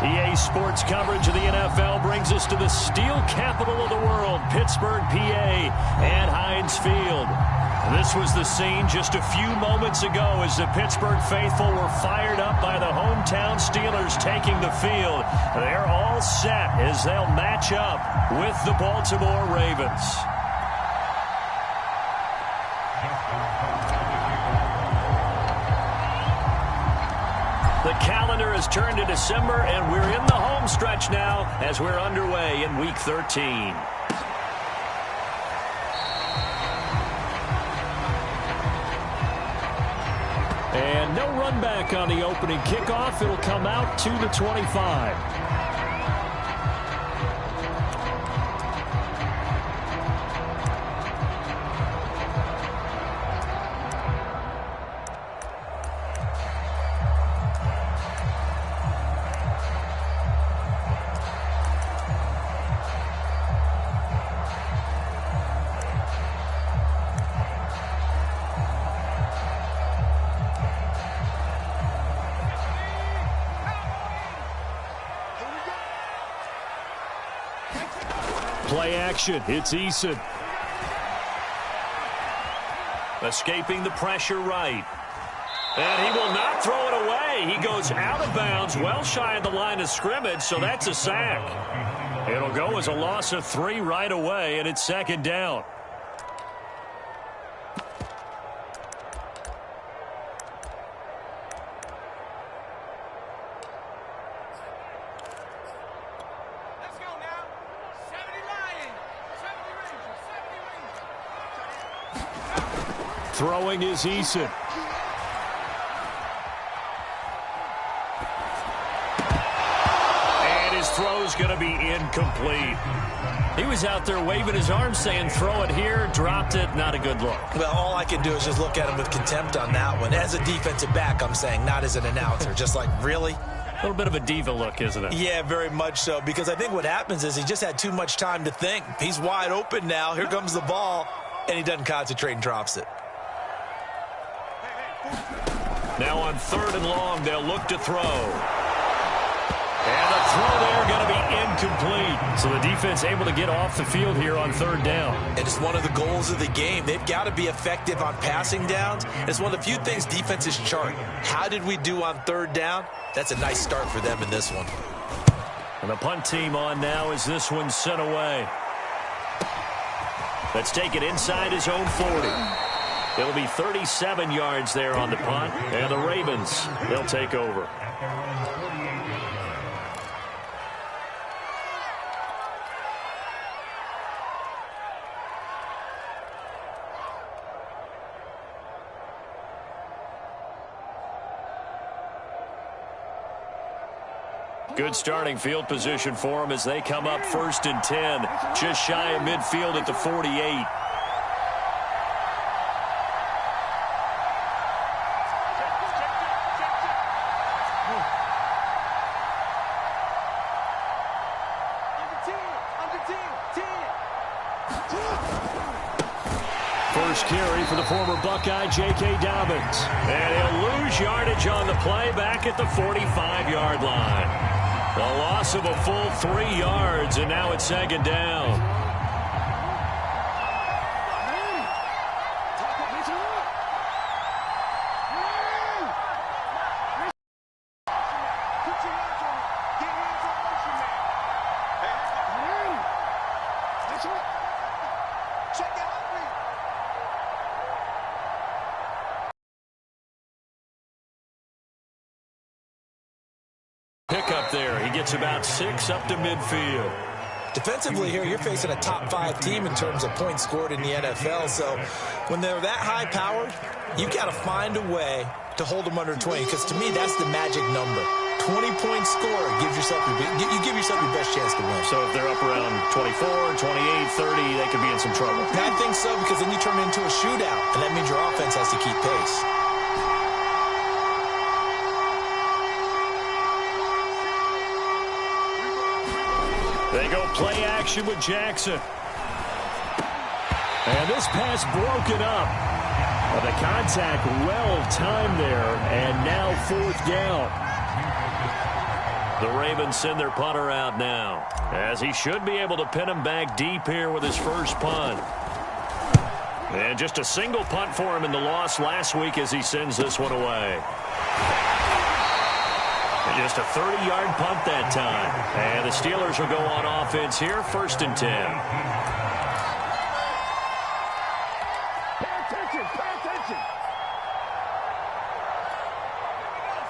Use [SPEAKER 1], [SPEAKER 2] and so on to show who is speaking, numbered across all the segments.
[SPEAKER 1] EA Sports coverage of the NFL brings us to the steel capital of the world, Pittsburgh, PA, at Heinz Field. This was the scene just a few moments ago as the Pittsburgh faithful were fired up by the hometown Steelers taking the field. They're all set as they'll match up with the Baltimore Ravens. The calendar has turned to December, and we're in the home stretch now as we're underway in Week 13. And no run back on the opening kickoff. It'll come out to the 25. Play action. It's Eason. Escaping the pressure right. And he will not throw it away. He goes out of bounds, well shy of the line of scrimmage, so that's a sack. It'll go as a loss of 3 right away, and it's second down. Throwing is Eason. And his throw's going to be incomplete. He was out there waving his arms saying, throw it here, dropped it, not a good look.
[SPEAKER 2] Well, all I can do is just look at him with contempt on that one. As a defensive back, I'm saying, not as an announcer. Just like, really?
[SPEAKER 1] A little bit of a diva look, isn't it?
[SPEAKER 2] Yeah, very much so, because I think what happens is he just had too much time to think. He's wide open now. Here comes the ball, and he doesn't concentrate and drops it.
[SPEAKER 1] Now on 3rd and long, they'll look to throw. And the throw there going to be incomplete. So the defense able to get off the field here on 3rd down.
[SPEAKER 2] And it's one of the goals of the game. They've got to be effective on passing downs. It's one of the few things defenses chart. How did we do on 3rd down? That's a nice start for them in this one.
[SPEAKER 1] And the punt team on now as this one's sent away. Let's take it inside his own 40. It'll be 37 yards there on the punt, and the Ravens, they'll take over. Good starting field position for them as they come up 1st and 10, just shy of midfield at the 48. First carry for the former Buckeye, J.K. Dobbins. And he'll lose yardage on the play back at the 45-yard line. A loss of a full 3 yards, and now it's 2nd down. Pickup there. He gets about 6 up to midfield.
[SPEAKER 2] Defensively here, you're facing a top 5 team in terms of points scored in the NFL. So when they're that high powered, you got to find a way to hold them under 20. Because to me, that's the magic number. 20-point score gives yourself you give yourself your best chance to win.
[SPEAKER 1] So if they're up around 24, 28, 30, they could be in some trouble.
[SPEAKER 2] I think so, because then you turn it into a shootout, and that means your offense has to keep pace.
[SPEAKER 1] They go play action with Jackson. And this pass broken up. The contact well timed there, and now 4th down. The Ravens send their punter out now, as he should be able to pin him back deep here with his first punt. And just a single punt for him in the loss last week as he sends this one away. And just a 30-yard punt that time. And the Steelers will go on offense here, 1st and 10.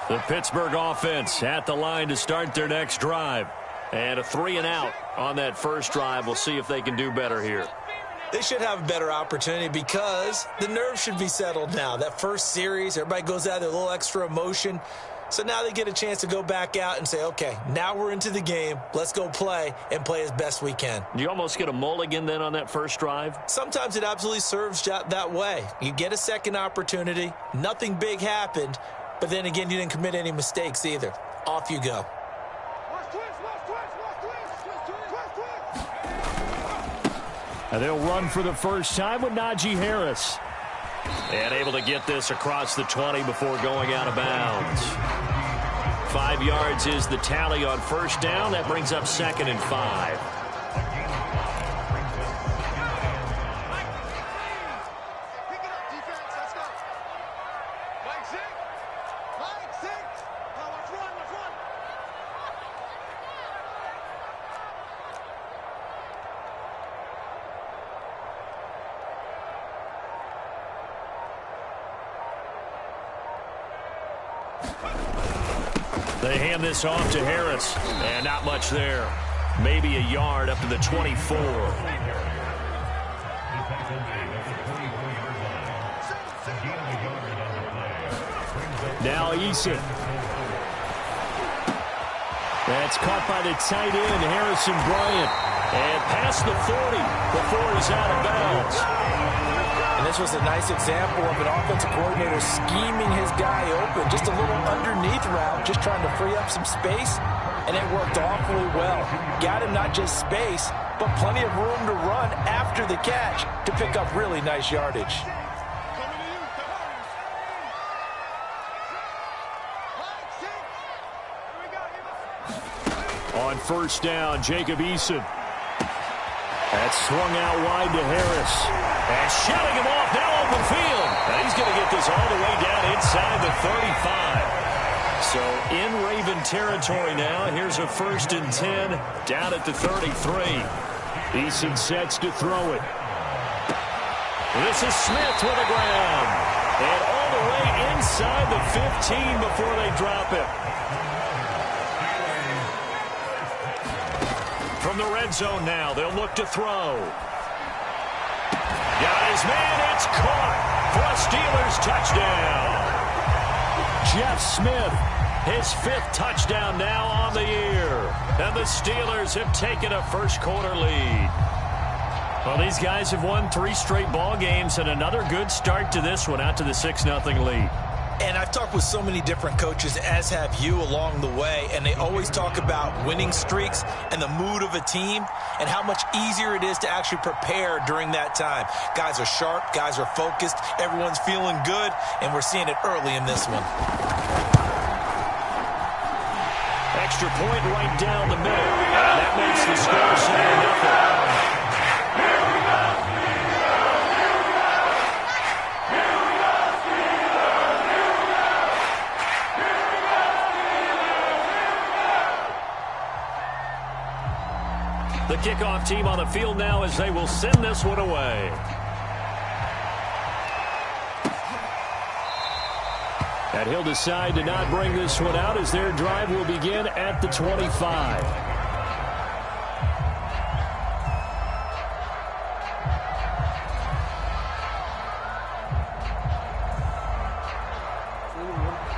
[SPEAKER 1] The Pittsburgh offense at the line to start their next drive. And a 3-and-out on that first drive. We'll see if they can do better here.
[SPEAKER 2] They should have a better opportunity because the nerves should be settled now. That first series, everybody goes out there, a little extra emotion. So now they get a chance to go back out and say, okay, now we're into the game. Let's go play and play as best we can.
[SPEAKER 1] Do you almost get a mulligan then on that first drive?
[SPEAKER 2] Sometimes it absolutely serves that way. You get a second opportunity. Nothing big happened. But then again, you didn't commit any mistakes either. Off you go.
[SPEAKER 1] And they'll run for the first time with Najee Harris. And able to get this across the 20 before going out of bounds. 5 yards is the tally on first down. That brings up 2nd and 5. They hand this off to Harris, and not much there. Maybe a yard up to the 24. Now Eason. That's caught by the tight end, Harrison Bryant. And past the 40 before he's out of bounds.
[SPEAKER 2] And this was a nice example of an offensive coordinator scheming his guy open. Just a little underneath route, just trying to free up some space. And it worked awfully well. Got him not just space, but plenty of room to run after the catch to pick up really nice yardage.
[SPEAKER 1] On first down, Jacob Eason. That's swung out wide to Harris. And shouting him off now open field. And he's going to get this all the way down inside the 35. So in Raven territory now. Here's a 1st and 10 down at the 33. Eason sets to throw it. This is Smith with the ground. And all the way inside the 15 before they drop it. From the red zone now, they'll look to throw. Got his man, it's caught for a Steelers touchdown. Jeff Smith, his 5th touchdown now on the year. And the Steelers have taken a first quarter lead. Well, these guys have won 3 straight ball games and another good start to this one out to the 6-0 lead.
[SPEAKER 2] And I've talked with so many different coaches, as have you, along the way, and they always talk about winning streaks and the mood of a team and how much easier it is to actually prepare during that time. Guys are sharp, guys are focused, everyone's feeling good, and we're seeing it early in this one.
[SPEAKER 1] Extra point right down the middle. And that makes the score 7-0. The kickoff team on the field now as they will send this one away. And he'll decide to not bring this one out as their drive will begin at the 25.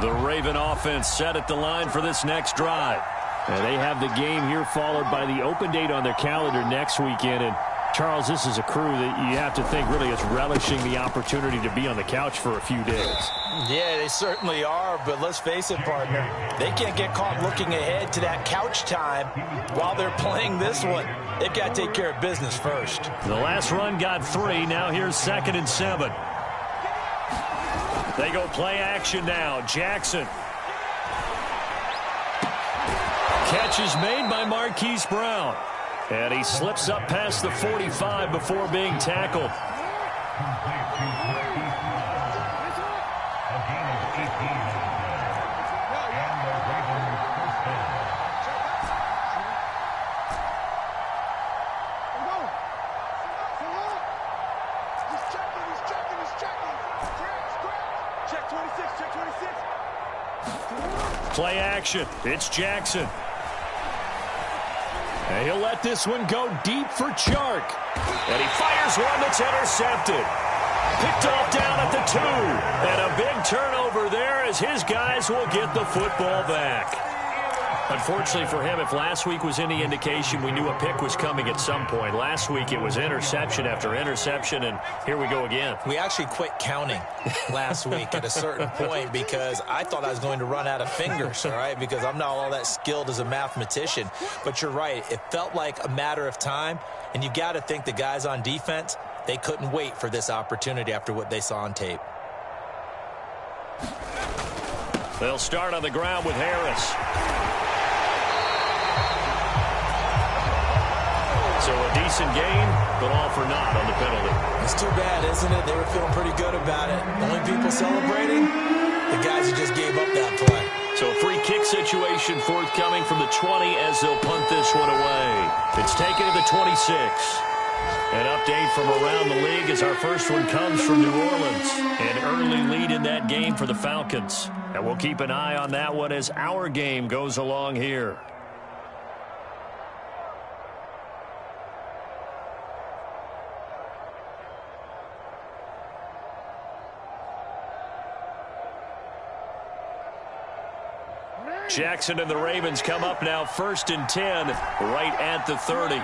[SPEAKER 1] The Raven offense set at the line for this next drive. And they have the game here followed by the open date on their calendar next weekend. And, Charles, this is a crew that you have to think really is relishing the opportunity to be on the couch for a few days.
[SPEAKER 2] Yeah, they certainly are. But let's face it, partner, they can't get caught looking ahead to that couch time while they're playing this one. They've got to take care of business first.
[SPEAKER 1] The last run got 3. Now here's 2nd and 7. They go play action now. Jackson. catch is made by Marquise Brown. And he slips up past the 45 before being tackled. Play action. It's Jackson. And he'll let this one go deep for Chark. And he fires one that's intercepted. Picked off down at the 2. And a big turnover there as his guys will get the football back. Unfortunately for him, if last week was any indication, we knew a pick was coming at some point. Last week it was interception after interception, and here we go again.
[SPEAKER 2] We actually quit counting last week at a certain point because I thought I was going to run out of fingers, all right, because I'm not all that skilled as a mathematician. But you're right. It felt like a matter of time, and you got to think the guys on defense, they couldn't wait for this opportunity after what they saw on tape.
[SPEAKER 1] They'll start on the ground with Harris. So a decent gain, but all for naught on the penalty.
[SPEAKER 2] It's too bad, isn't it? They were feeling pretty good about it. Only people celebrating, the guys who just gave up that play.
[SPEAKER 1] So a free kick situation forthcoming from the 20 as they'll punt this one away. It's taken to the 26. An update from around the league as our first one comes from New Orleans. An early lead in that game for the Falcons. And we'll keep an eye on that one as our game goes along here. Jackson and the Ravens come up now 1st and 10, right at the 30.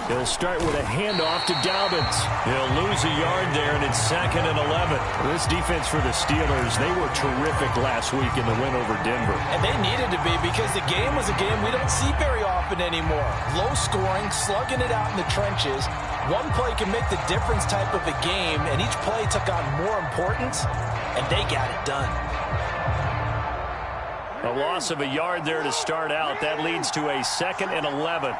[SPEAKER 1] He'll start with a handoff to Dobbins. He'll lose a yard there, and it's 2nd and 11. This defense for the Steelers, they were terrific last week in the win over Denver.
[SPEAKER 2] And they needed to be because the game was a game we don't see very often anymore. Low scoring, slugging it out in the trenches. One play can make the difference type of a game, and each play took on more importance, and they got it done.
[SPEAKER 1] A loss of a yard there to start out. That leads to a 2nd and 11.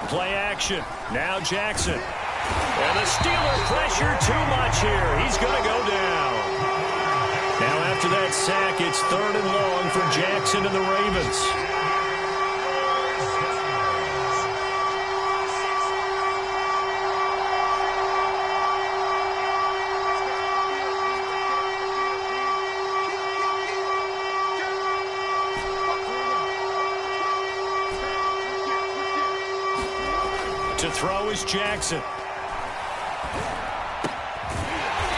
[SPEAKER 1] Play action. Now Jackson. And the Steelers pressure too much here. He's going to go down. Now after that sack, it's 3rd and long for Jackson and the Ravens. To throw is Jackson.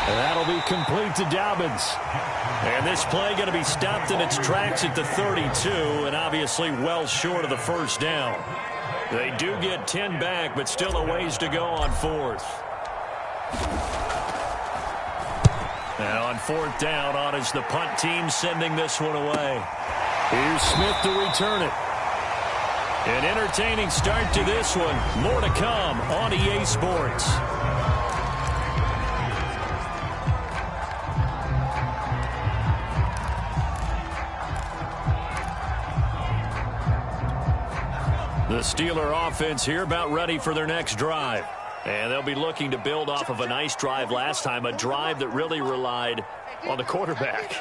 [SPEAKER 1] And that'll be complete to Dobbins. And this play going to be stopped in its tracks at the 32, and obviously well short of the first down. They do get 10 back, but still a ways to go on 4th. And on 4th down, on is the punt team sending this one away. Here's Smith to return it. An entertaining start to this one. More to come on EA Sports. The Steeler offense here about ready for their next drive. And they'll be looking to build off of a nice drive last time, a drive that really relied on the quarterback.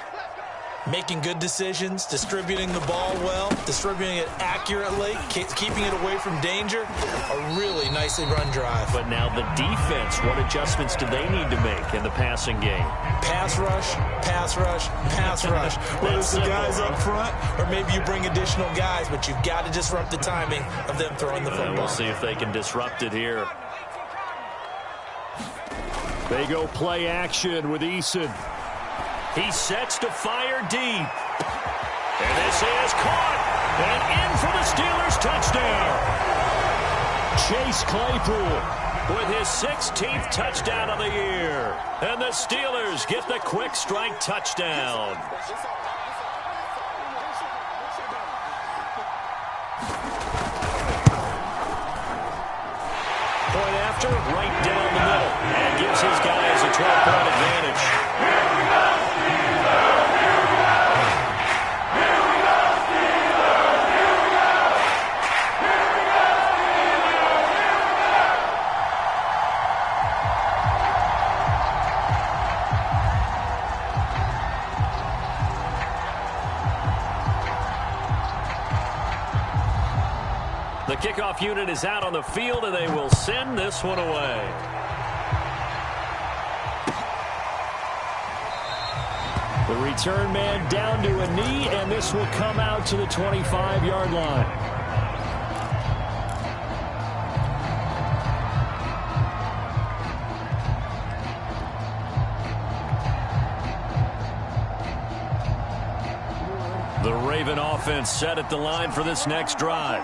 [SPEAKER 2] Making good decisions, distributing the ball well, distributing it accurately, keeping it away from danger. A really nicely run drive.
[SPEAKER 1] But now the defense, what adjustments do they need to make in the passing game?
[SPEAKER 2] Pass rush, pass rush, pass rush. Whether it's the guys up front or maybe you bring additional guys, but you've got to disrupt the timing of them throwing the football.
[SPEAKER 1] We'll see if they can disrupt it here. They go play action with Eason. He sets to fire deep. And this is caught. And in for the Steelers touchdown. Chase Claypool with his 16th touchdown of the year. And the Steelers get the quick strike touchdown. Point after, right down the middle. And gives his guys a 12-point advantage. kickoff unit is out on the field, and they will send this one away. The return man down to a knee, and this will come out to the 25-yard line. The Raven offense set at the line for this next drive.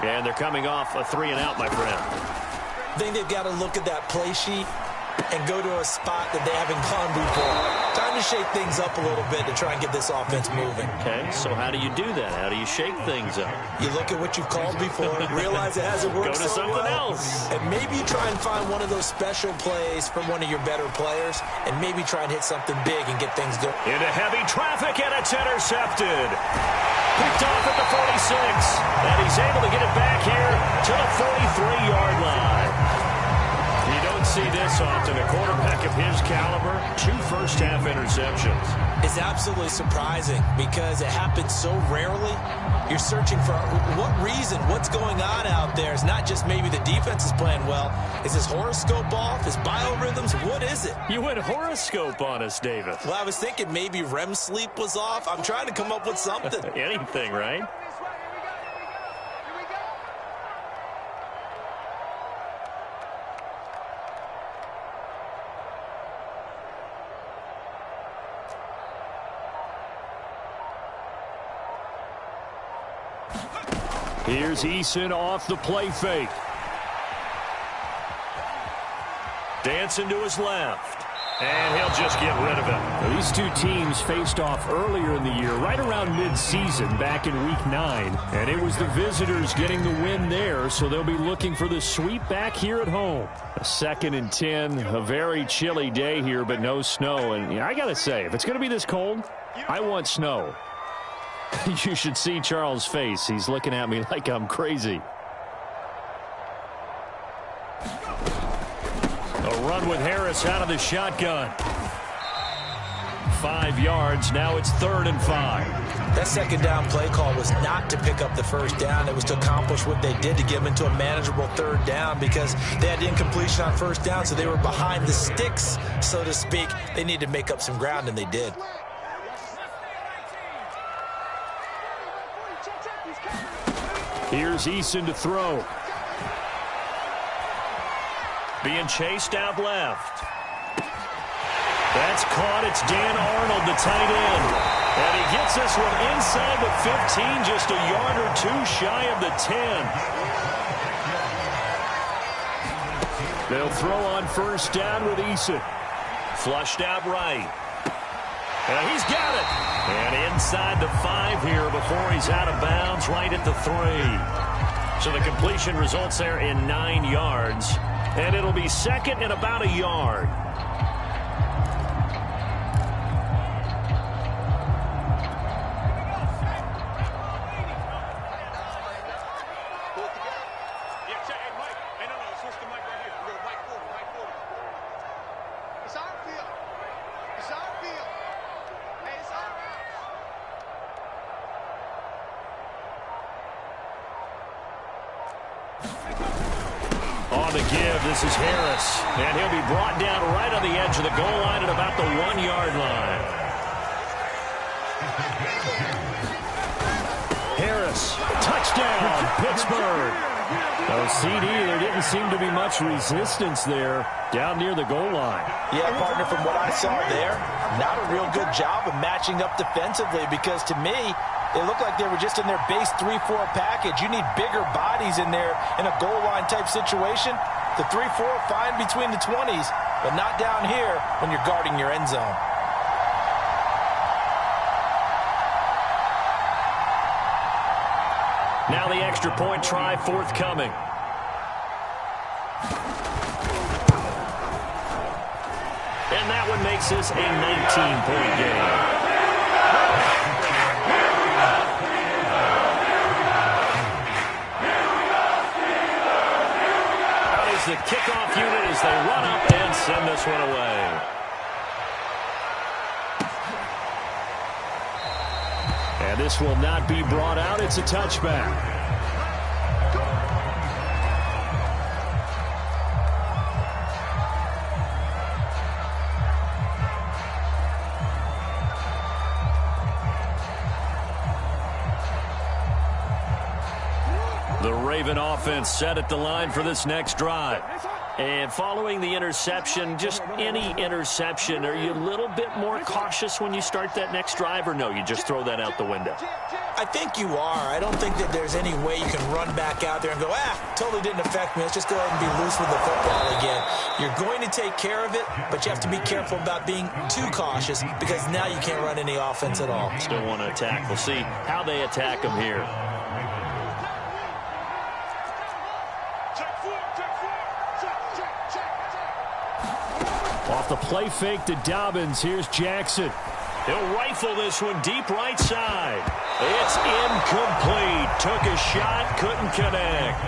[SPEAKER 1] And they're coming off a 3-and-out, my friend.
[SPEAKER 2] I think they've got to look at that play sheet and go to a spot that they haven't gone before. Time to shake things up a little bit to try and get this offense moving.
[SPEAKER 1] Okay, so how do you do that? How do you shake things up?
[SPEAKER 2] You look at what you've called before, realize it hasn't worked
[SPEAKER 1] so well. Go to something else.
[SPEAKER 2] And maybe you try and find one of those special plays from one of your better players, and maybe try and hit something big and get things going.
[SPEAKER 1] Into heavy traffic, and it's intercepted. Picked off at the 46, and he's able to get it back here to the 43-yard line. You don't see this often. A quarterback of his caliber, 2 first-half interceptions.
[SPEAKER 2] It's absolutely surprising because it happens so rarely. You're searching for what reason, what's going on out there. It's not just maybe the defense is playing well. Is his horoscope off? His biorhythms? What is it?
[SPEAKER 1] You went horoscope on us, David.
[SPEAKER 2] Well, I was thinking maybe REM sleep was off. I'm trying to come up with something.
[SPEAKER 1] Anything, right? Here's Eason off the play fake. Dancing to his left. And he'll just get rid of it.
[SPEAKER 3] These two teams faced off earlier in the year, right around mid-season, back in Week 9. And it was the visitors getting the win there, so they'll be looking for the sweep back here at home. A 2nd and 10, a very chilly day here, but no snow. And I got to say, if it's going to be this cold, I want snow. You should see Charles' face. He's looking at me like I'm crazy.
[SPEAKER 1] A run with Harris out of the shotgun. 5 yards. Now it's 3rd and 5.
[SPEAKER 2] That second down play call was not to pick up the first down. It was to accomplish what they did to get them into a manageable 3rd down because they had incompletion on 1st down, so they were behind the sticks, so to speak. They needed to make up some ground, and they did.
[SPEAKER 3] Here's Eason to throw.
[SPEAKER 1] Being chased out left. That's caught. It's Dan Arnold, the tight end. And he gets this one inside the 15, just a yard or 2 shy of the 10.
[SPEAKER 3] They'll throw on 1st down with Eason.
[SPEAKER 1] Flushed out right. And he's got it. And inside the 5 here before he's out of bounds, right at the 3. So the completion results there in 9 yards. And it'll be 2nd and about a yard. On the give, this is Harris. And he'll be brought down right on the edge of the goal line at about the 1-yard line.
[SPEAKER 3] Harris, touchdown, Pittsburgh. Oh, CD, there didn't seem to be much resistance there down near the goal line.
[SPEAKER 2] Yeah, partner, from what I saw there, not a real good job of matching up defensively because to me, it looked like they were just in their base 3-4 package. You need bigger bodies in there in a goal line type situation. The 3-4 fine between the 20s, but not down here when you're guarding your end zone.
[SPEAKER 1] Now the extra point try forthcoming. And that one makes this a 19-point game. The kickoff unit as they run up and send this one away. And this will not be brought out. It's a touchback. Raven offense set at the line for this next drive.
[SPEAKER 3] And following the interception, just any interception, are you a little bit more cautious when you start that next drive, or no, you just throw that out the window?
[SPEAKER 2] I think you are. I don't think that there's any way you can run back out there and go, totally didn't affect me. Let's just go ahead and be loose with the football again. You're going to take care of it, but you have to be careful about being too cautious because now you can't run any offense at all.
[SPEAKER 3] Still want to attack. We'll see how they attack them here. Off the play fake to Dobbins. Here's Jackson. He'll rifle this one deep right side. It's incomplete. Took a shot, couldn't connect.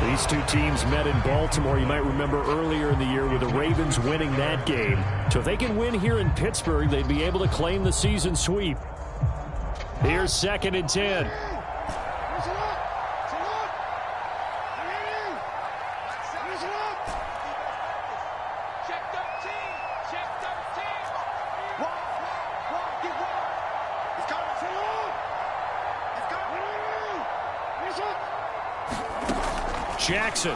[SPEAKER 3] These two teams met in Baltimore. You might remember earlier in the year with the Ravens winning that game. So if they can win here in Pittsburgh, they'd be able to claim the season sweep. Here's 2nd and 10. Jackson.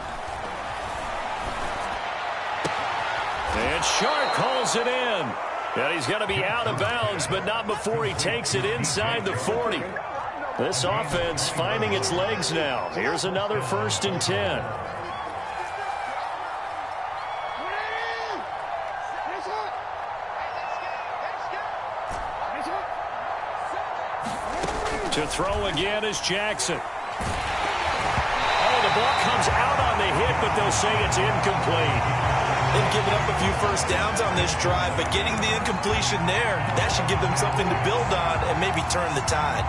[SPEAKER 3] And Sharp calls it in. And he's going to be out of bounds, but not before he takes it inside the 40. This offense finding its legs now. Here's another 1st and 10. To throw again is Jackson. The ball comes out on the hit, but they'll say it's incomplete.
[SPEAKER 2] They've given up a few first downs on this drive, but getting the incompletion there, that should give them something to build on and maybe turn the tide.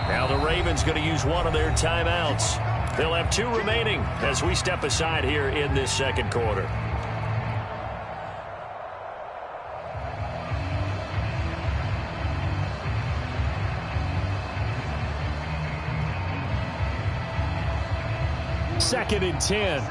[SPEAKER 1] Now the Ravens going to use one of their timeouts. They'll have 2 remaining as we step aside here in this 2nd quarter.
[SPEAKER 3] Second and 10.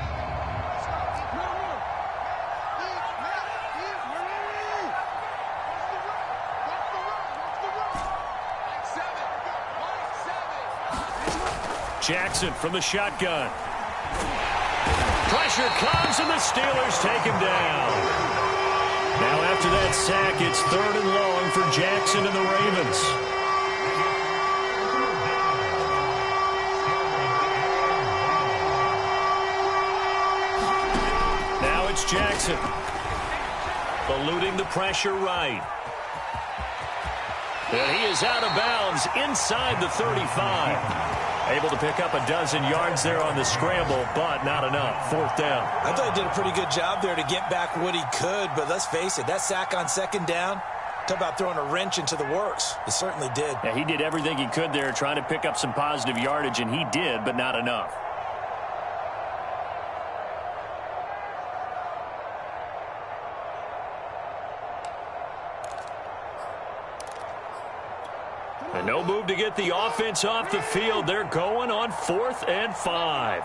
[SPEAKER 3] Jackson from the shotgun. Pressure comes, and the Steelers take him down. Now after that sack, it's 3rd and long for Jackson and the Ravens. Jackson eluding the pressure right. And he is out of bounds inside the 35. Able to pick up a dozen yards there on the scramble, but not enough. 4th down.
[SPEAKER 2] I thought he did a pretty good job there to get back what he could, but let's face it, that sack on 2nd down, talk about throwing a wrench into the works. It certainly did.
[SPEAKER 3] Yeah, he did everything he could there trying to pick up some positive yardage, and he did, but not enough. And no move to get the offense off the field. They're going on 4th and 5.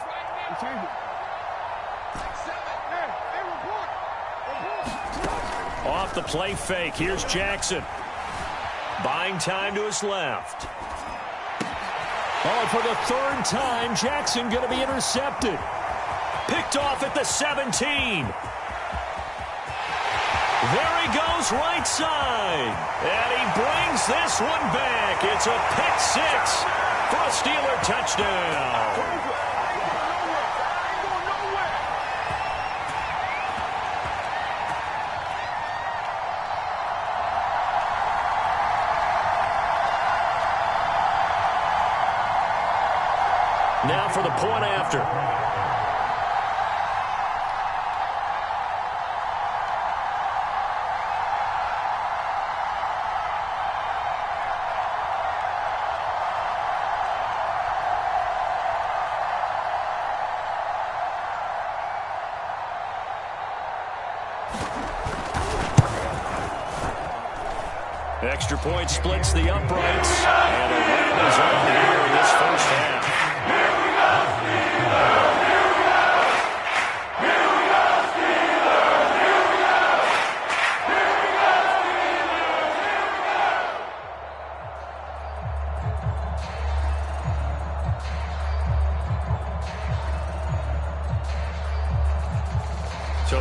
[SPEAKER 3] Off the play fake. Here's Jackson. Buying time to his left. Oh, for the 3rd time, Jackson going to be intercepted. Picked off at the 17. There he goes right side. And he brings this one back. It's a pick 6 for a Steeler touchdown. Now for the point after. Extra point splits the uprights. And a win is on here in this 1st half.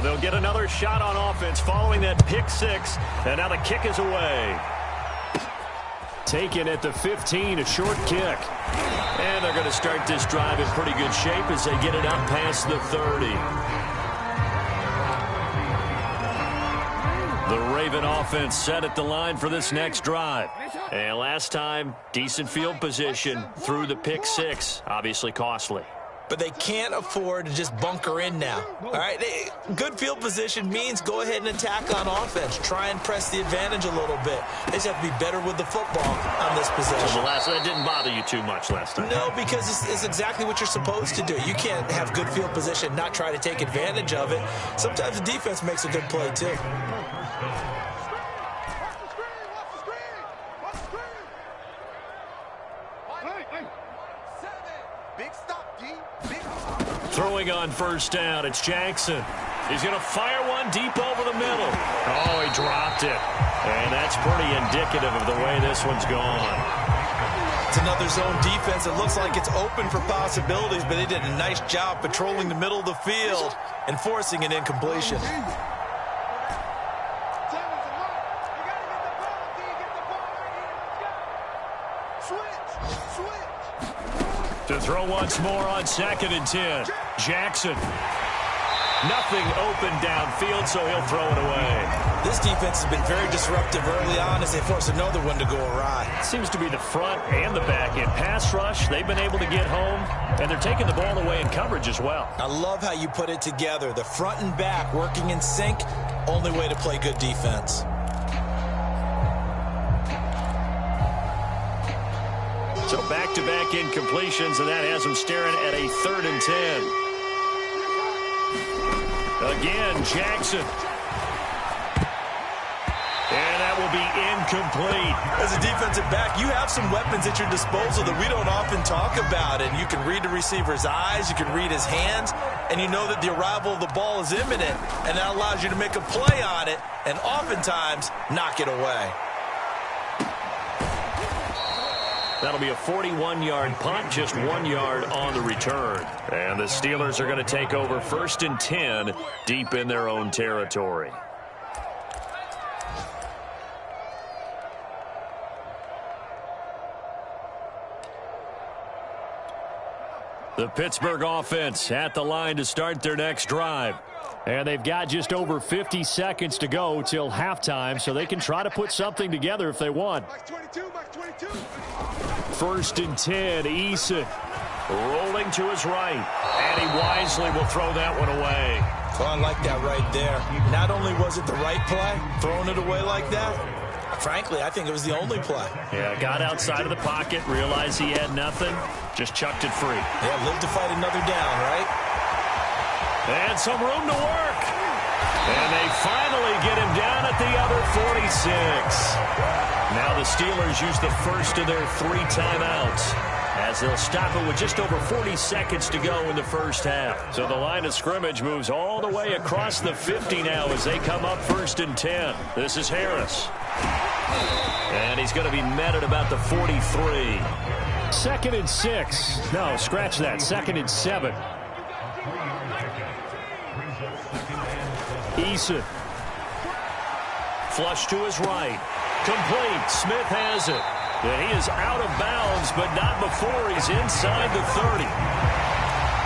[SPEAKER 1] they'll get another shot on offense following that pick six, and now the kick is away.
[SPEAKER 3] Taken at the 15, a short kick.
[SPEAKER 1] And they're going to start this drive in pretty good shape as they get it up past the 30. The Raven offense set at the line for this next drive. And last time, decent field position through the pick six. Obviously costly.
[SPEAKER 2] But they can't afford to just bunker in now. All right, good field position means go ahead and attack on offense. Try and press the advantage a little bit. They just have to be better with the football on this possession.
[SPEAKER 1] So that didn't bother you too much last time.
[SPEAKER 2] No, because it's exactly what you're supposed to do. You can't have good field position, not try to take advantage of it. Sometimes the defense makes a good play too.
[SPEAKER 1] Throwing on first down, it's Jackson. He's going to fire one deep over the middle. Oh, he dropped it. And that's pretty indicative of the way this one's gone.
[SPEAKER 2] It's another zone defense. It looks like it's open for possibilities, but they did a nice job patrolling the middle of the field and forcing an incompletion.
[SPEAKER 1] To throw once more on 2nd and 10. Jackson. Nothing open downfield, so he'll throw it away.
[SPEAKER 2] This defense has been very disruptive early on as they force another one to go awry.
[SPEAKER 3] Seems to be the front and the back end. Pass rush, they've been able to get home, and they're taking the ball away in coverage as well.
[SPEAKER 2] I love how you put it together. The front and back working in sync, only way to play good defense.
[SPEAKER 1] So back-to-back incompletions, and that has them staring at a 3rd and 10. Again, Jackson. And that will be incomplete.
[SPEAKER 2] As a defensive back, you have some weapons at your disposal that we don't often talk about. And you can read the receiver's eyes, you can read his hands, and you know that the arrival of the ball is imminent. And that allows you to make a play on it and oftentimes knock it away.
[SPEAKER 1] That'll be a 41-yard punt, just 1 yard on the return. And the Steelers are going to take over 1st and 10 deep in their own territory. The Pittsburgh offense at the line to start their next drive.
[SPEAKER 3] And they've got just over 50 seconds to go till halftime, so they can try to put something together if they want.
[SPEAKER 1] 1st and 10, Eason rolling to his right, and he wisely will throw that one away.
[SPEAKER 2] Well, I like that right there. Not only was it the right play, throwing it away like that, frankly, I think it was the only play.
[SPEAKER 1] Yeah, got outside of the pocket, realized he had nothing, just chucked it free.
[SPEAKER 2] Yeah, live to fight another down, right?
[SPEAKER 1] And some room to work. And they finally get him down at the other 46. Now the Steelers use the first of their 3 timeouts as they'll stop it with just over 40 seconds to go in the first half. So the line of scrimmage moves all the way across the 50 now as they come up 1st and 10. This is Harris. And he's going to be met at about the 43.
[SPEAKER 3] 2nd and 6. No, scratch that. 2nd and 7. Eason.
[SPEAKER 1] Flush to his right. Complete. Smith has it. And he is out of bounds, but not before he's inside the 30.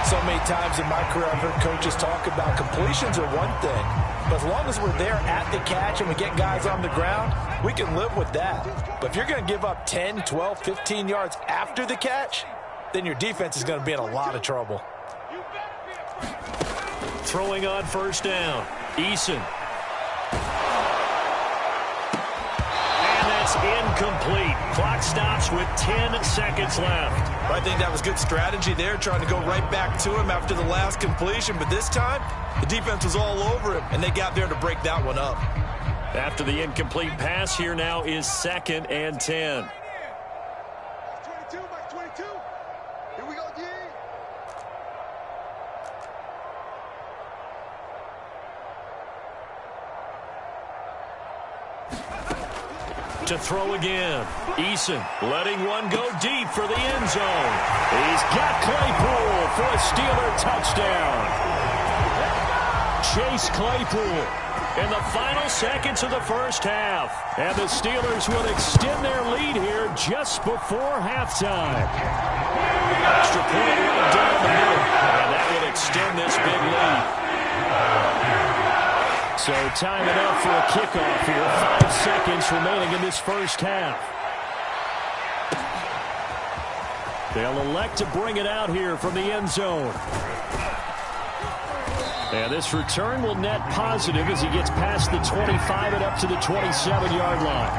[SPEAKER 2] So many times in my career, I've heard coaches talk about completions are one thing. But as long as we're there at the catch and we get guys on the ground, we can live with that. But if you're going to give up 10, 12, 15 yards after the catch, then your defense is going to be in a lot of trouble.
[SPEAKER 1] Throwing on first down. Eason. And that's incomplete. Clock stops with 10 seconds left.
[SPEAKER 2] I think that was good strategy there, trying to go right back to him after the last completion. But this time, the defense was all over him, and they got there to break that one up.
[SPEAKER 1] After the incomplete pass, here now is 2nd and 10. To throw again. Eason letting one go deep for the end zone. He's got Claypool for a Steeler touchdown.
[SPEAKER 3] Chase Claypool in the final seconds of the first half. And the Steelers will extend their lead here just before halftime. Extra point right down the middle, and that will extend this big lead. So time enough for a kickoff here. 5 seconds remaining in this first half. They'll elect to bring it out here from the end zone. And this return will net positive as he gets past the 25 and up to the 27-yard line.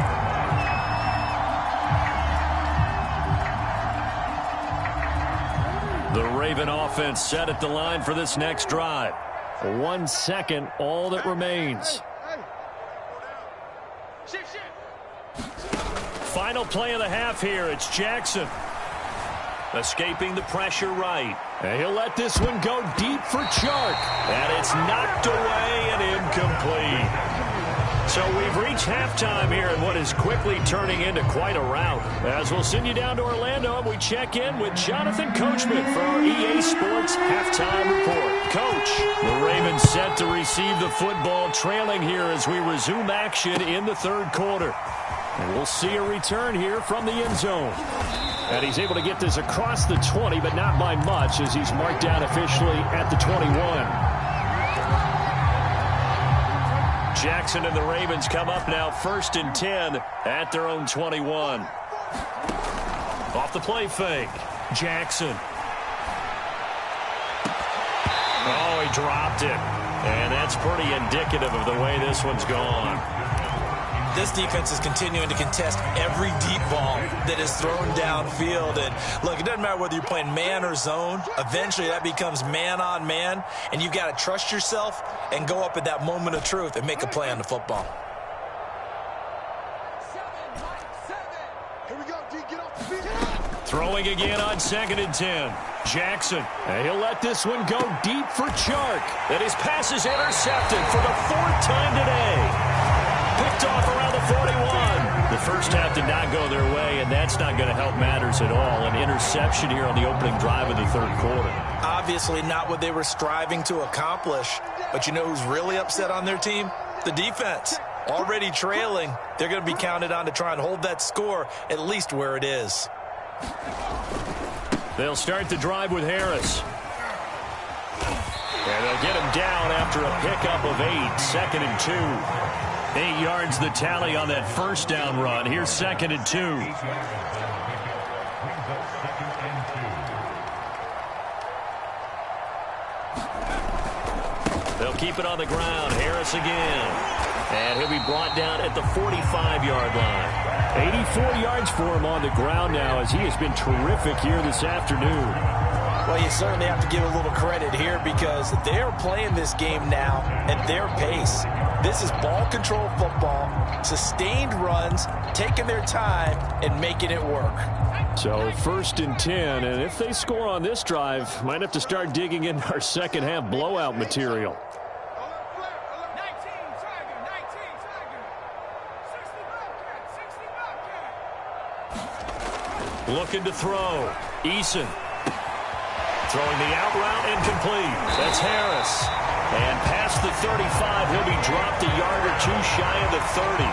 [SPEAKER 3] The Raven offense set at the line for this next drive. 1 second, all that remains. Final play of the half here. It's Jackson. Escaping the pressure right. And he'll let this one go deep for Chark. And it's knocked away and incomplete. So we've reached halftime here in what is quickly turning into quite a rout. As we'll send you down to Orlando and we check in with Jonathan Coachman for our EA Sports Halftime Report. Coach, the Ravens set to receive the football, trailing here as we resume action in the third quarter. And we'll see a return here from the end zone. And he's able to get this across the 20, but not by much as he's marked down officially at the 21. Jackson and the Ravens come up now 1st and 10 at their own 21. Off the play fake. Jackson. Oh, he dropped it. And that's pretty indicative of the way this one's gone.
[SPEAKER 2] This defense is continuing to contest every deep ball that is thrown downfield. And look, it doesn't matter whether you're playing man or zone. Eventually, that becomes man on man. And you've got to trust yourself and go up at that moment of truth and make a play on the football.
[SPEAKER 3] Throwing again on 2nd and 10. Jackson. And he'll let this one go deep for Chark. And his pass is intercepted for the 4th time today. Picked off around the 41. The first half did not go their way, and that's not going to help matters at all. An interception here on the opening drive of the third quarter.
[SPEAKER 2] Obviously not what they were striving to accomplish. But you know who's really upset on their team? The defense. Already trailing. They're going to be counted on to try and hold that score at least where it is.
[SPEAKER 3] They'll start the drive with Harris. And they'll get him down after a pickup of 8. 2nd and 2. 8 yards the tally on that first down run. Here's 2nd and 2. They'll keep it on the ground. Harris again. And he'll be brought down at the 45-yard line. 84 yards for him on the ground now as he has been terrific here this afternoon.
[SPEAKER 2] Well, you certainly have to give a little credit here because they're playing this game now at their pace. This is ball control football, sustained runs, taking their time and making it work.
[SPEAKER 3] So 1st and 10, and if they score on this drive, might have to start digging in our second half blowout material. Looking to throw. Eason. Throwing the out route incomplete. That's Harris. And past the 35, he'll be dropped a yard or two shy of the 30.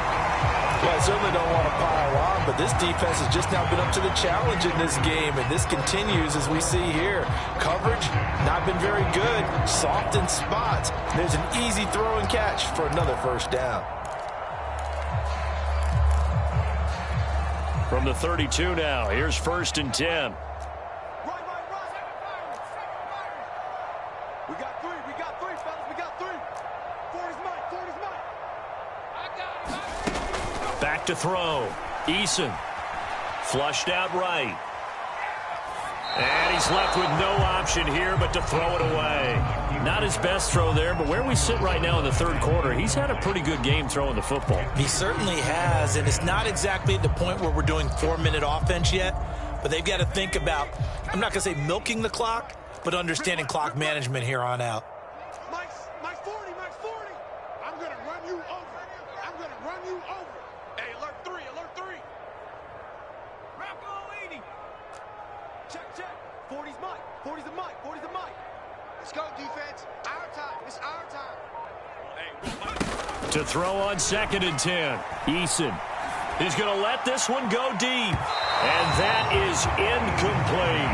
[SPEAKER 2] Well, I certainly don't want to pile on, but this defense has just now been up to the challenge in this game, and this continues as we see here. Coverage, not been very good. Soft in spots. There's an easy throw and catch for another first down.
[SPEAKER 3] From the 32 now, here's 1st and 10. Back to throw. Eason. Flushed out right. And he's left with no option here but to throw it away. Not his best throw there, but where we sit right now in the third quarter, he's had a pretty good game throwing the football.
[SPEAKER 2] He certainly has, and it's not exactly at the point where we're doing 4-minute offense yet, but they've got to think about, I'm not going to say milking the clock, but understanding clock management here on out.
[SPEAKER 4] Mike's 40, Mike's 40. I'm going to run you over. I'm going to run you over. Hey, alert 3, alert 3. Rocco 80. Check, check. 40's Mike, 40's a Mike, 40's a Mike. Let's go, defense. Our time. It's our time.
[SPEAKER 1] To throw on 2nd and 10. Eason. He's going to let this one go deep. And that is incomplete.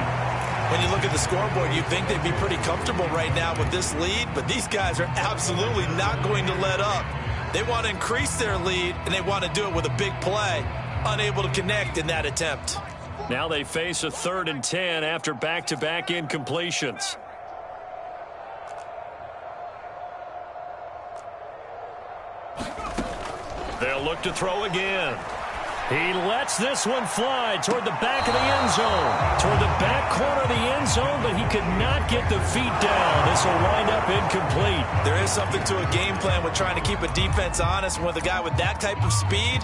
[SPEAKER 2] When you look at the scoreboard, you'd think they'd be pretty comfortable right now with this lead, but these guys are absolutely not going to let up. They want to increase their lead, and they want to do it with a big play. Unable to connect in that attempt.
[SPEAKER 1] Now they face a 3rd and 10 after back-to-back incompletions. They'll look to throw again. He lets this one fly toward the back of the end zone. Toward the back corner of the end zone, but he could not get the feet down. This will wind up incomplete.
[SPEAKER 2] There is something to a game plan with trying to keep a defense honest. With a guy with that type of speed,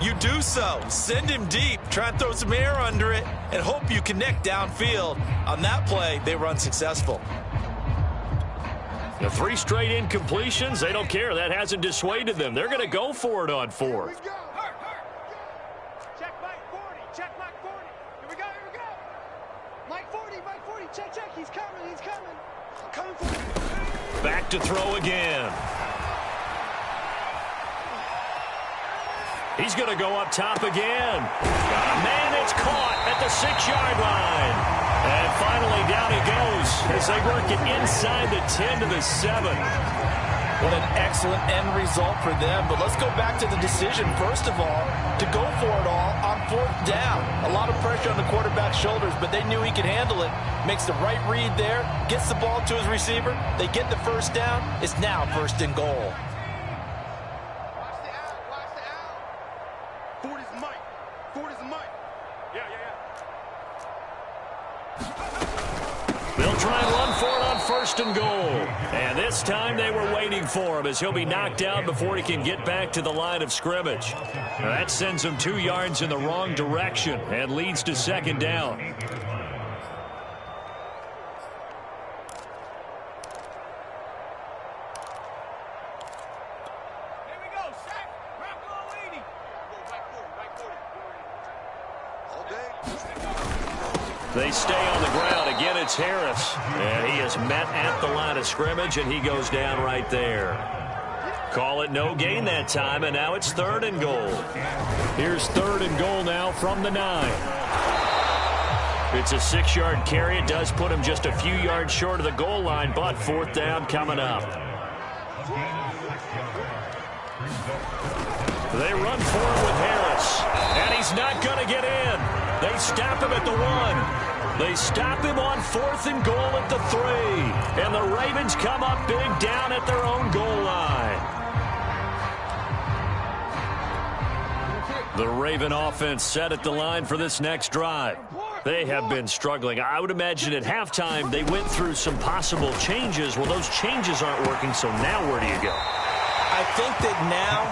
[SPEAKER 2] you do so. Send him deep. Try and throw some air under it and hope you connect downfield. On that play, they were unsuccessful.
[SPEAKER 1] The 3 straight incompletions, they don't care. That hasn't dissuaded them. They're going to go for it on 4th.
[SPEAKER 4] Check Mike 40. Check Mike 40. Here we go. Here we go. Mike 40. Mike 40. Check. He's coming. He's coming. Coming for you.
[SPEAKER 1] Back to throw again. He's going to go up top again. Man, it's caught at the 6-yard line. And finally, down he goes as they work it inside the 10 to the 7.
[SPEAKER 2] What an excellent end result for them. But let's go back to the decision, first of all, to go for it all on 4th down. A lot of pressure on the quarterback's shoulders, but they knew he could handle it. Makes the right read there, gets the ball to his receiver. They get the 1st down. It's now 1st and goal.
[SPEAKER 4] Watch the out. Watch the out. 40's Mike. 40's Mike. Yeah.
[SPEAKER 1] They'll try and run for it on 1st and goal. And this time they were waiting for him as he'll be knocked down before he can get back to the line of scrimmage. Now that sends him 2 yards in the wrong direction and leads to 2nd down.
[SPEAKER 4] Here we go. Sack. Rocco Leedy. Mike 40. All day.
[SPEAKER 1] They stay on the ground. Again, it's Harris. And he is met at the line of scrimmage, and he goes down right there. Call it no gain that time, and now it's 3rd and goal.
[SPEAKER 3] Here's 3rd and goal now from the 9.
[SPEAKER 1] It's a 6-yard carry. It does put him just a few yards short of the goal line, but 4th down coming up. They run forward with Harris, and he's not going to get in. They stop him at the 1. They stop him on 4th and goal at the 3. And the Ravens come up big down at their own goal line. The Raven offense set at the line for this next drive. They have been struggling. I would imagine at halftime they went through some possible changes. Well, those changes aren't working, so now where do you go?
[SPEAKER 2] I think that now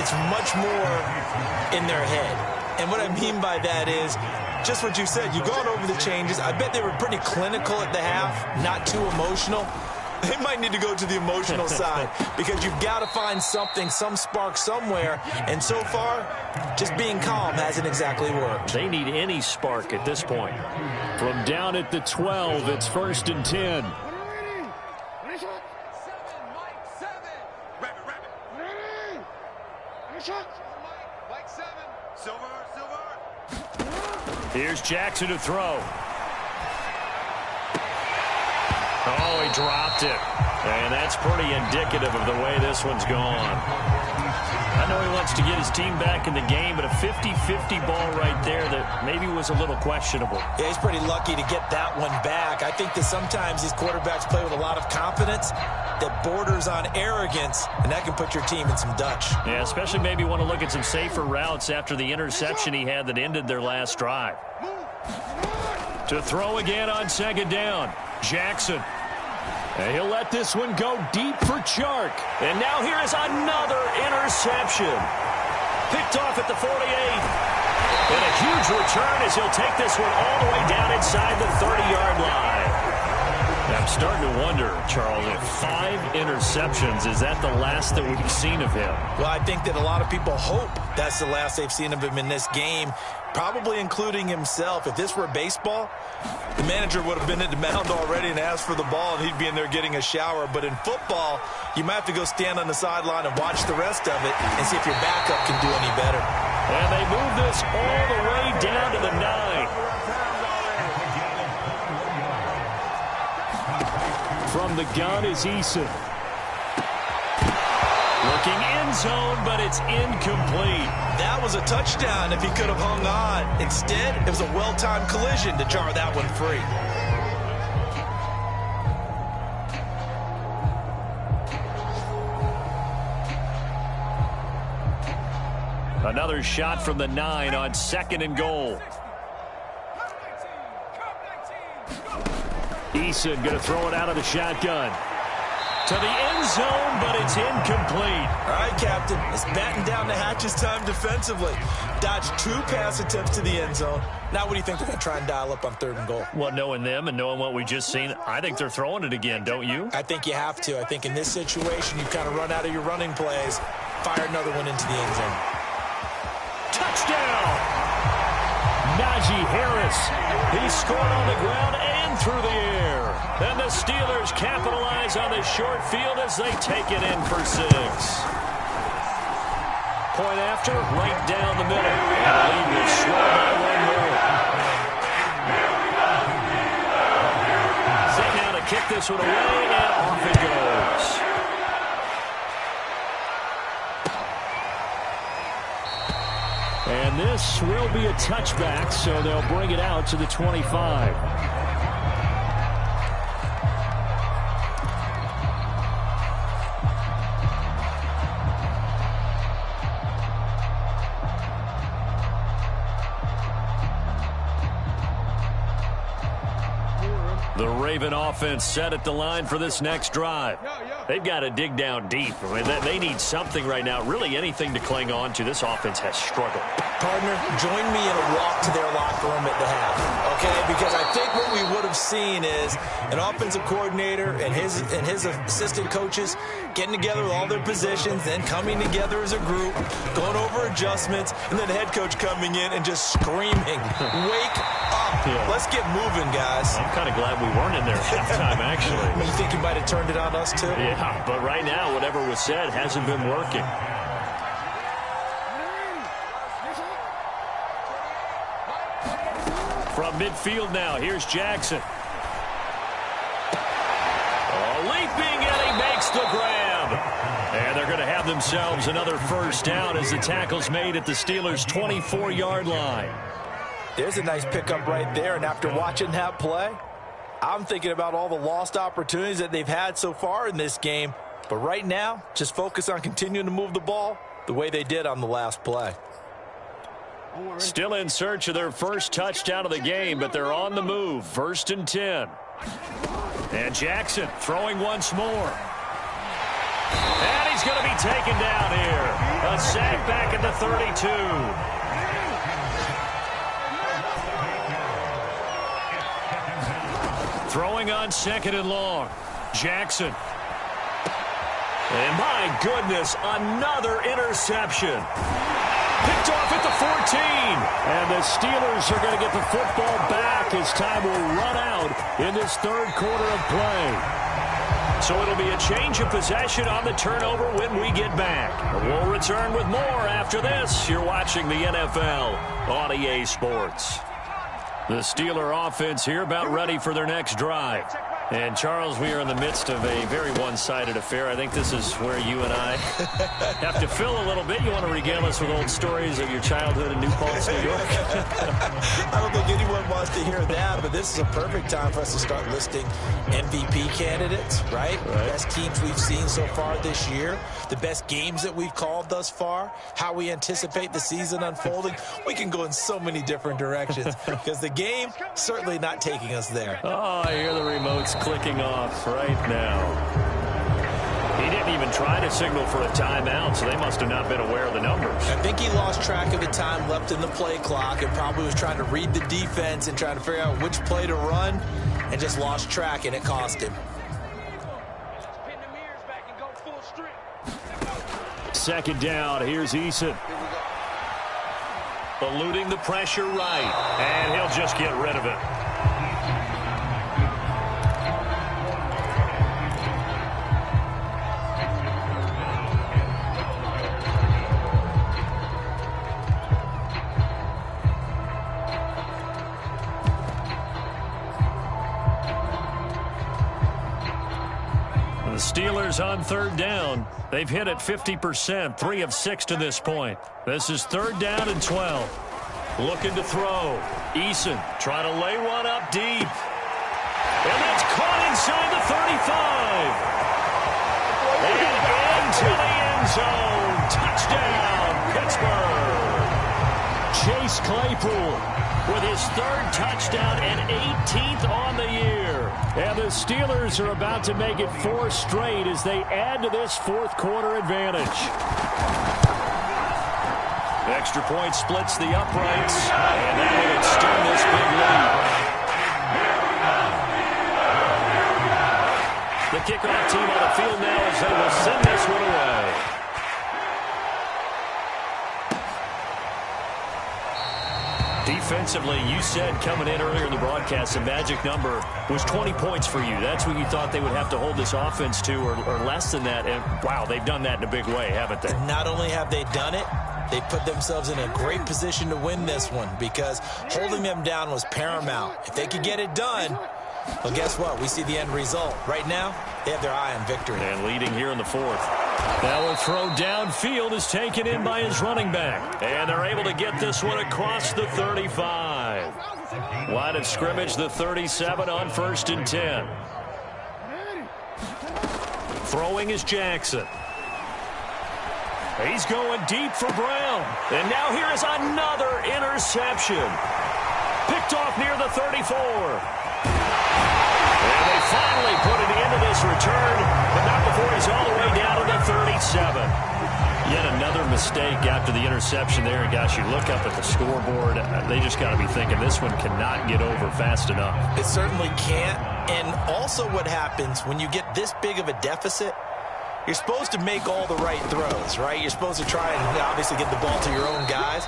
[SPEAKER 2] it's much more in their head. And what I mean by that is just what you said. You've gone over the changes. I bet they were pretty clinical at the half, not too emotional. They might need to go to the emotional side because you've got to find something, some spark somewhere. And so far, just being calm hasn't exactly worked.
[SPEAKER 1] They need any spark at this point.
[SPEAKER 3] From down at the 12, it's 1st and 10.
[SPEAKER 1] Here's Jackson to throw. Oh, he dropped it. And that's pretty indicative of the way this one's gone. I know he wants to get his team back in the game, but a 50-50 ball right there that maybe was a little questionable.
[SPEAKER 2] Yeah, he's pretty lucky to get that one back. I think that sometimes these quarterbacks play with a lot of confidence that borders on arrogance, and that can put your team in some Dutch.
[SPEAKER 1] Yeah, especially maybe want to look at some safer routes after the interception he had that ended their last drive. To throw again on 2nd down, Jackson.
[SPEAKER 3] And he'll let this one go deep for Chark.
[SPEAKER 1] And now here is another interception. Picked off at the 48. And a huge return as he'll take this one all the way down inside the 30-yard line. I'm starting to wonder, Charles, if 5 interceptions, is that the last that we've seen of him?
[SPEAKER 2] Well, I think that a lot of people hope that's the last they've seen of him in this game, probably including himself. If this were baseball, the manager would have been at the mound already and asked for the ball, and he'd be in there getting a shower. But in football, you might have to go stand on the sideline and watch the rest of it and see if your backup can do any better.
[SPEAKER 3] And they move this all the way down to the 9. From the gun is Eason. Looking end zone, but it's incomplete.
[SPEAKER 2] That was a touchdown if he could have hung on. Instead, it was a well-timed collision to jar that one free.
[SPEAKER 3] Another shot from the 9 on 2nd and goal. Eason going to throw it out of the shotgun. To the end zone, but it's incomplete.
[SPEAKER 2] All right, Captain. It's batten down the hatches time defensively. Dodged 2 pass attempts to the end zone. Now what do you think they're going to try and dial up on 3rd and goal?
[SPEAKER 3] Well, knowing them and knowing what we just seen, I think they're throwing it again, don't you?
[SPEAKER 2] I think you have to. I think in this situation, you kind of run out of your running plays, fire another one into the end zone.
[SPEAKER 3] Touchdown! Najee Harris. He scored on the ground and through the air. And the Steelers capitalize on this short field as they take it in for 6. Point after, right down the middle. And the lead will slow by 1 more. Set now to kick this one away, and off it goes. And this will be a touchback, so they'll bring it out to the 25. The Raven offense set at the line for this next drive. They've got to dig down deep. I mean, they need something right now, really anything to cling on to. This offense has struggled.
[SPEAKER 2] Partner, join me in a walk to their locker room at the half, okay? Because I think what we would have seen is an offensive coordinator and his assistant coaches getting together with all their positions, then coming together as a group, going over adjustments, and then the head coach coming in and just screaming, wake up. Yeah. Let's get moving, guys.
[SPEAKER 3] I'm kind of glad we weren't in there at halftime, actually.
[SPEAKER 2] You think you might have turned it on us, too?
[SPEAKER 3] Yeah, but right now, whatever was said hasn't been working. From midfield now, here's Jackson. Leaping, and he makes the grab. And they're going to have themselves another first down as the tackle's made at the Steelers' 24-yard line.
[SPEAKER 2] There's a nice pickup right there, and after watching that play, I'm thinking about all the lost opportunities that they've had so far in this game. But right now, just focus on continuing to move the ball the way they did on the last play.
[SPEAKER 3] Still in search of their first touchdown of the game, but they're on the move. 1st and 10. And Jackson throwing once more. And he's going to be taken down here. A sack back at the 32. Throwing on 2nd and long. Jackson. And my goodness, another interception. Picked off at the 14. And the Steelers are going to get the football back as time will run out in this 3rd quarter of play. So it'll be a change of possession on the turnover when we get back. We'll return with more after this. You're watching the NFL on EA Sports. The Steeler offense here about ready for their next drive. And, Charles, we are in the midst of a very one-sided affair. I think this is where you and I have to fill a little bit. You want to regale us with old stories of your childhood in New Paltz, New York?
[SPEAKER 2] I don't think anyone wants to hear that, but this is a perfect time for us to start listing MVP candidates, right? The best teams we've seen so far this year, the best games that we've called thus far, how we anticipate the season unfolding. We can go in so many different directions because the game certainly not taking us there.
[SPEAKER 3] Oh, I hear the remotes clicking off right now. He didn't even try to signal for a timeout, so they must have not been aware of the numbers.
[SPEAKER 2] I think he lost track of the time left in the play clock and probably was trying to read the defense and trying to figure out which play to run and just lost track, and it cost him.
[SPEAKER 3] Second down, here's Eason.
[SPEAKER 1] Eluding the pressure right, and he'll just get rid of it. The Steelers on third down. They've hit it 50%, 3 of 6 to this point. This is third down and 12. Looking to throw. Eason trying to lay one up deep. And that's caught inside the 35. And into the end zone. Touchdown, Pittsburgh. Chase Claypool with his third touchdown and 18th on the year. And the Steelers are about to make it 4 straight as they add to this fourth quarter advantage. Extra point splits the uprights, and that will extend this big lead. The kickoff team on the field now as they will send this one away. Defensively, you said coming in earlier in the broadcast, the magic number was 20 points for you. That's what you thought they would have to hold this offense to, or less than that. And, wow, they've done that in a big way, haven't they?
[SPEAKER 2] Not only have they done it, they put themselves in a great position to win this one because holding them down was paramount. If they could get it done, well, guess what? We see the end result. Right now, they have their eye on victory.
[SPEAKER 1] And leading here in the fourth. Now a throw downfield is taken in by his running back. And they're able to get this one across the 35. Line of scrimmage, the 37 on 1st and 10. Throwing is Jackson. He's going deep for Brown. And now here is another interception. Picked off near the 34. And they finally put it into this return, but not before he's all the way down to the 37. Yet another mistake after the interception there. And gosh, you look up at the scoreboard, they just got to be thinking this one cannot get over fast enough.
[SPEAKER 2] It certainly can't. And also what happens when you get this big of a deficit, you're supposed to make all the right throws, right? You're supposed to try and obviously get the ball to your own guys.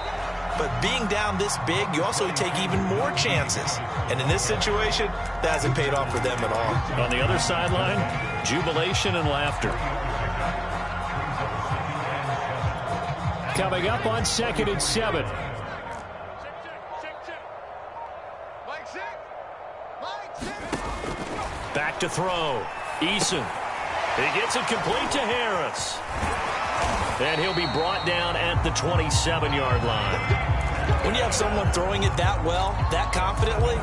[SPEAKER 2] But being down this big, you also take even more chances. And in this situation, that hasn't paid off for them at all.
[SPEAKER 1] On the other sideline, jubilation and laughter.
[SPEAKER 3] Coming up on 2nd and 7.
[SPEAKER 1] Back to throw. Eason. He gets it complete to Harris. And he'll be brought down at the 27-yard line.
[SPEAKER 2] When you have someone throwing it that well, that confidently,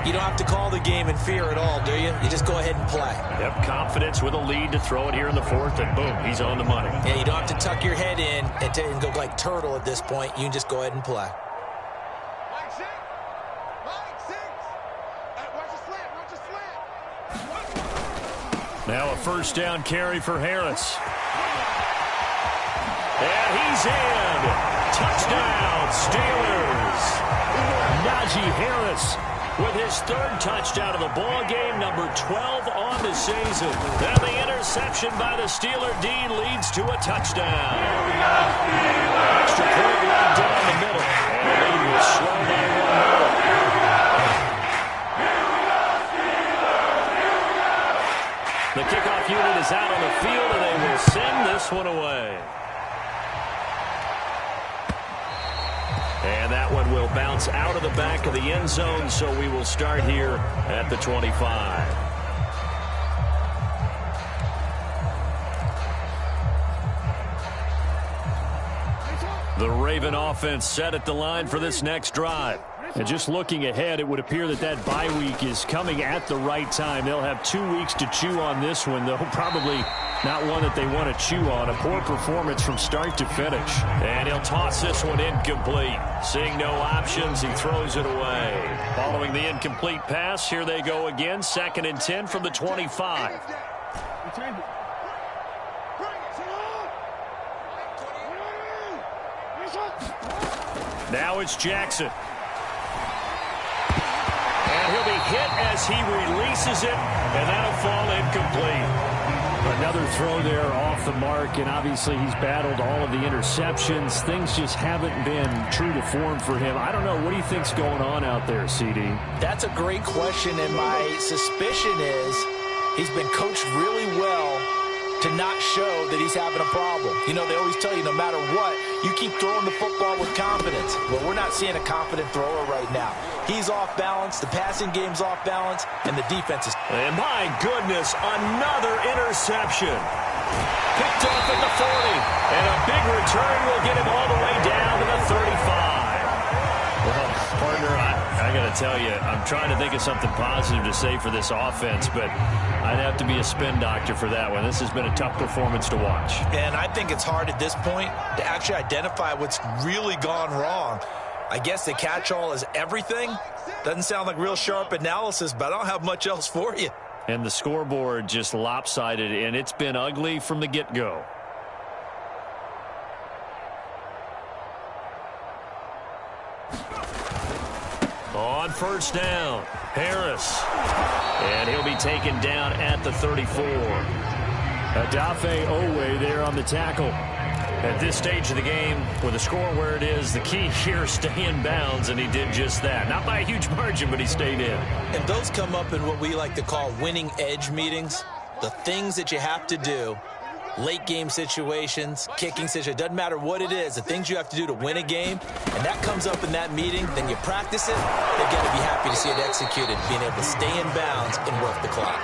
[SPEAKER 2] you don't have to call the game in fear at all, do you? You just go ahead and play.
[SPEAKER 1] Yep, confidence with a lead to throw it here in the fourth, and boom, he's on the money.
[SPEAKER 2] Yeah, you don't have to tuck your head in and go like turtle at this point. You can just go ahead and play.
[SPEAKER 1] Now a first down carry for Harris. And he's in. Touchdown, Steelers. Najee Harris with his third touchdown of the ball game, number 12 on the season. And the interception by the Steeler D leads to a touchdown. Extra point right down the middle. And the lead will slow by 1 more. The kickoff unit is out on the field, and they will send this one away. And that one will bounce out of the back of the end zone, so we will start here at the 25. The Raven offense set at the line for this next drive. And just looking ahead, it would appear that that bye week is coming at the right time. They'll have 2 weeks to chew on this one, though probably not one that they want to chew on. A poor performance from start to finish. And he'll toss this one incomplete. Seeing no options, he throws it away. Following the incomplete pass, here they go again. 2nd and 10 from the 25. Now it's Jackson. And he'll be hit as he releases it, and that'll fall incomplete.
[SPEAKER 3] Another throw there off the mark, and obviously he's battled all of the interceptions. Things just haven't been true to form for him. I don't know. What do you think's going on out there, CD?
[SPEAKER 2] That's a great question, and my suspicion is he's been coached really well to not show that he's having a problem. You know, they always tell you no matter what, you keep throwing the football with confidence. Well, we're not seeing a confident thrower right now. He's off balance, the passing game's off balance, and the defense is...
[SPEAKER 1] And my goodness, another interception. Picked off at the 40, and a big return will get him all the way down to the 35. Well, partner, I got to tell you, I'm trying to think of something positive to say for this offense, but I'd have to be a spin doctor for that one. This has been a tough performance to watch.
[SPEAKER 2] And I think it's hard at this point to actually identify what's really gone wrong. I guess the catch-all is everything. Doesn't sound like real sharp analysis, but I don't have much else for you.
[SPEAKER 1] And the scoreboard just lopsided, and it's been ugly from the get-go. On first down, Harris. And he'll be taken down at the 34.
[SPEAKER 3] Adafe Owe there on the tackle.
[SPEAKER 1] At this stage of the game, with the score where it is, the key here is stay in bounds, and he did just that. Not by a huge margin, but he stayed in.
[SPEAKER 2] And those come up in what we like to call winning edge meetings. The things that you have to do, late game situations, kicking situations, doesn't matter what it is, the things you have to do to win a game, and that comes up in that meeting, then you practice it, they're going to be happy to see it executed, being able to stay in bounds and work the clock.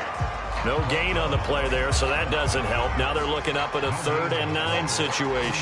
[SPEAKER 1] No gain on the play there, so that doesn't help. Now they're looking up at a 3rd and 9 situation.